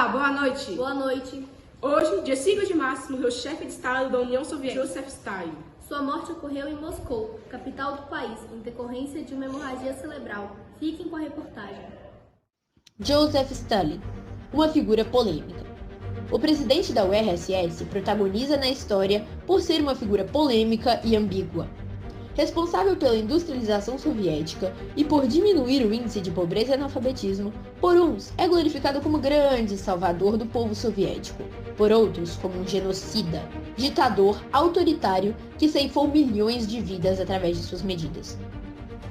Olá, boa noite. Boa noite. Hoje, dia 5 de março, morreu o chefe de Estado da União Soviética, Joseph Stalin. Sua morte ocorreu em Moscou, capital do país, em decorrência de uma hemorragia cerebral. Fiquem com a reportagem. Joseph Stalin, uma figura polêmica. O presidente da URSS protagoniza na história por ser uma figura polêmica e ambígua. Responsável pela industrialização soviética e por diminuir o índice de pobreza e analfabetismo, por uns é glorificado como grande salvador do povo soviético, por outros como um genocida, ditador autoritário que ceifou milhões de vidas através de suas medidas.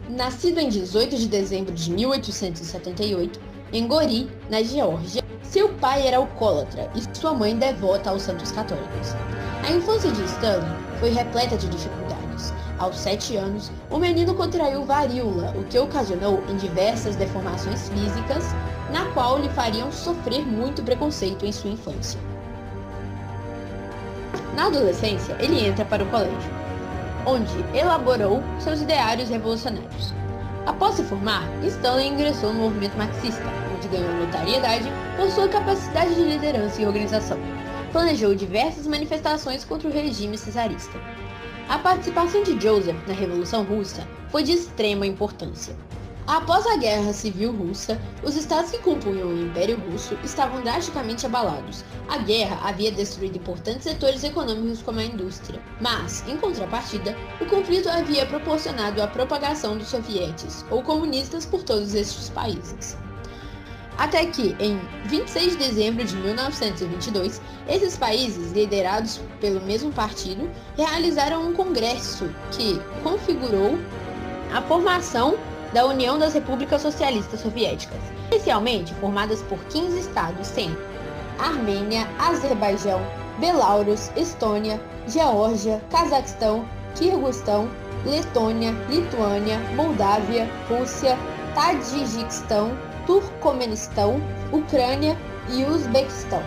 Nascido em 18 de dezembro de 1878, em Gori, na Geórgia, seu pai era alcoólatra e sua mãe devota aos santos católicos. A infância de Stalin foi repleta de dificuldades. Aos 7 anos, o menino contraiu varíola, o que ocasionou em diversas deformações físicas, na qual lhe fariam sofrer muito preconceito em sua infância. Na adolescência, ele entra para o colégio, onde elaborou seus ideários revolucionários. Após se formar, Stalin ingressou no movimento marxista, onde ganhou notoriedade por sua capacidade de liderança e organização. Planejou diversas manifestações contra o regime czarista. A participação de Joseph na Revolução Russa foi de extrema importância. Após a Guerra Civil Russa, os estados que compunham o Império Russo estavam drasticamente abalados. A guerra havia destruído importantes setores econômicos como a indústria, mas, em contrapartida, o conflito havia proporcionado a propagação dos sovietes, ou comunistas, por todos estes países. Até que, em 26 de dezembro de 1922, esses países, liderados pelo mesmo partido, realizaram um congresso que configurou a formação da União das Repúblicas Socialistas Soviéticas, inicialmente formadas por 15 estados, sendo Armênia, Azerbaijão, Belarus, Estônia, Geórgia, Cazaquistão, Quirguistão, Letônia, Lituânia, Moldávia, Rússia, Tadjikistão, Turcomenistão, Ucrânia e Uzbequistão.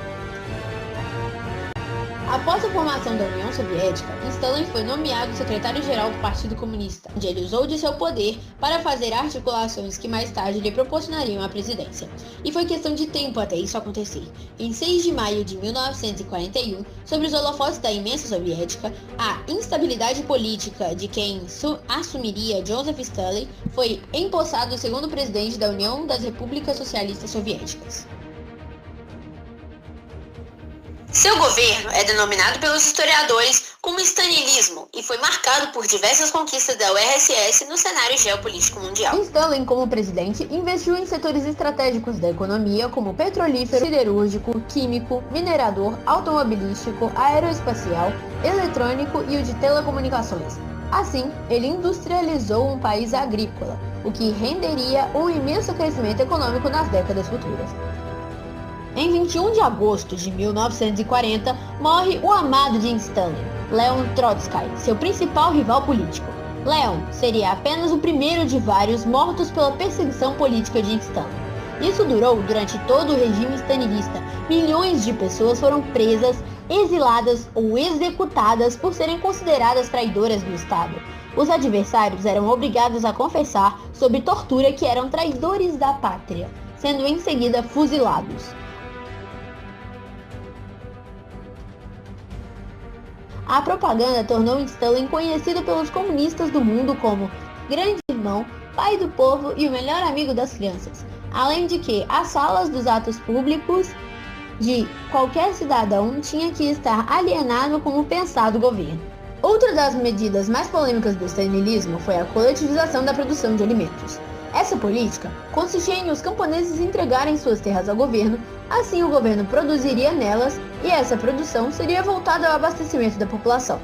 Após a formação da União Soviética, Stalin foi nomeado secretário-geral do Partido Comunista, onde ele usou de seu poder para fazer articulações que mais tarde lhe proporcionariam a presidência. E foi questão de tempo até isso acontecer. Em 6 de maio de 1941, sob os holofotes da imensa soviética, a instabilidade política de quem assumiria Joseph Stalin foi empossado o segundo presidente da União das Repúblicas Socialistas Soviéticas. Seu governo é denominado pelos historiadores como stalinismo e foi marcado por diversas conquistas da URSS no cenário geopolítico mundial. Stalin, como presidente, investiu em setores estratégicos da economia como petrolífero, siderúrgico, químico, minerador, automobilístico, aeroespacial, eletrônico e o de telecomunicações. Assim, ele industrializou um país agrícola, o que renderia um imenso crescimento econômico nas décadas futuras. Em 21 de agosto de 1940, morre o amado de Stalin, Leon Trotsky, seu principal rival político. Leon seria apenas o primeiro de vários mortos pela perseguição política de Stalin. Isso durou durante todo o regime stalinista. Milhões de pessoas foram presas, exiladas ou executadas por serem consideradas traidoras do Estado. Os adversários eram obrigados a confessar sob tortura que eram traidores da pátria, sendo em seguida fuzilados. A propaganda tornou Stalin conhecido pelos comunistas do mundo como grande irmão, pai do povo e o melhor amigo das crianças. Além de que as salas dos atos públicos de qualquer cidadão tinha que estar alienado com o pensado governo. Outra das medidas mais polêmicas do stalinismo foi a coletivização da produção de alimentos. Essa política consistia em os camponeses entregarem suas terras ao governo, assim o governo produziria nelas e essa produção seria voltada ao abastecimento da população.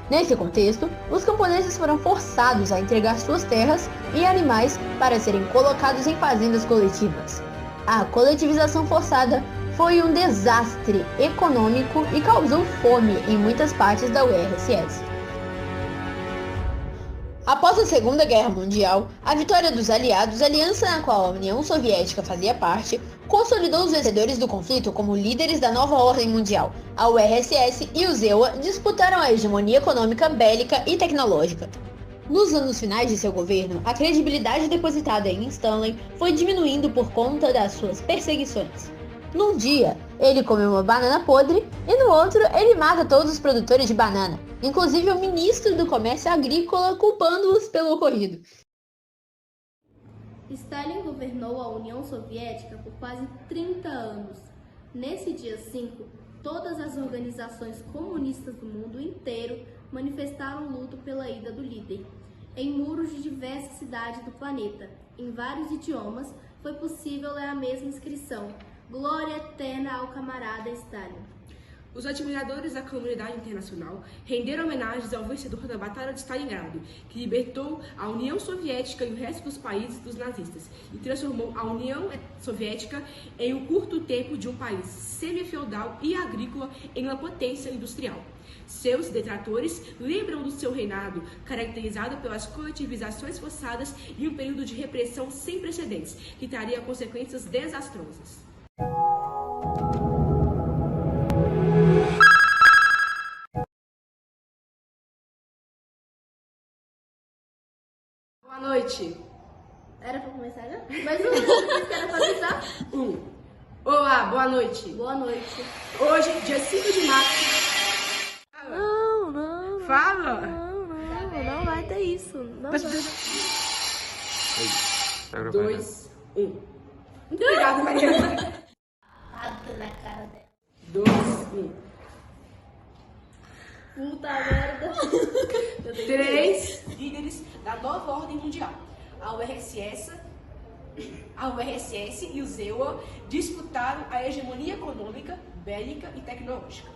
Nesse contexto, os camponeses foram forçados a entregar suas terras e animais para serem colocados em fazendas coletivas. A coletivização forçada foi um desastre econômico e causou fome em muitas partes da URSS. Após a Segunda Guerra Mundial, a vitória dos aliados, aliança na qual a União Soviética fazia parte, consolidou os vencedores do conflito como líderes da nova ordem mundial. A URSS e o ZEUA disputaram a hegemonia econômica, bélica e tecnológica. Nos anos finais de seu governo, a credibilidade depositada em Stalin foi diminuindo por conta das suas perseguições. Num dia, Ele come uma banana podre e no outro ele mata todos os produtores de banana, inclusive o ministro do Comércio Agrícola, culpando-os pelo ocorrido. Stalin governou a União Soviética por quase 30 anos. Nesse dia 5, todas as organizações comunistas do mundo inteiro manifestaram luto pela ida do líder. Em muros de diversas cidades do planeta, em vários idiomas, foi possível ler a mesma inscrição: Glória eterna ao camarada Stalin. Os admiradores da comunidade internacional renderam homenagens ao vencedor da Batalha de Stalingrado, que libertou a União Soviética e o resto dos países dos nazistas e transformou a União Soviética em um curto tempo de um país semi-feudal e agrícola em uma potência industrial. Seus detratores lembram do seu reinado, caracterizado pelas coletivizações forçadas e um período de repressão sem precedentes, que traria consequências desastrosas. Boa noite. Era pra começar já? Mas o que era pra avisar? Olá, boa noite. Boa noite. Hoje, dia 5 de março. Não. Fala! Não vai ter isso. Não vai. 2, 1. Obrigada, Mariana. Na cara dela. 2, 1. Puta merda. 3 líderes da nova ordem mundial. A URSS e o ZEWA disputaram a hegemonia econômica, bélica e tecnológica.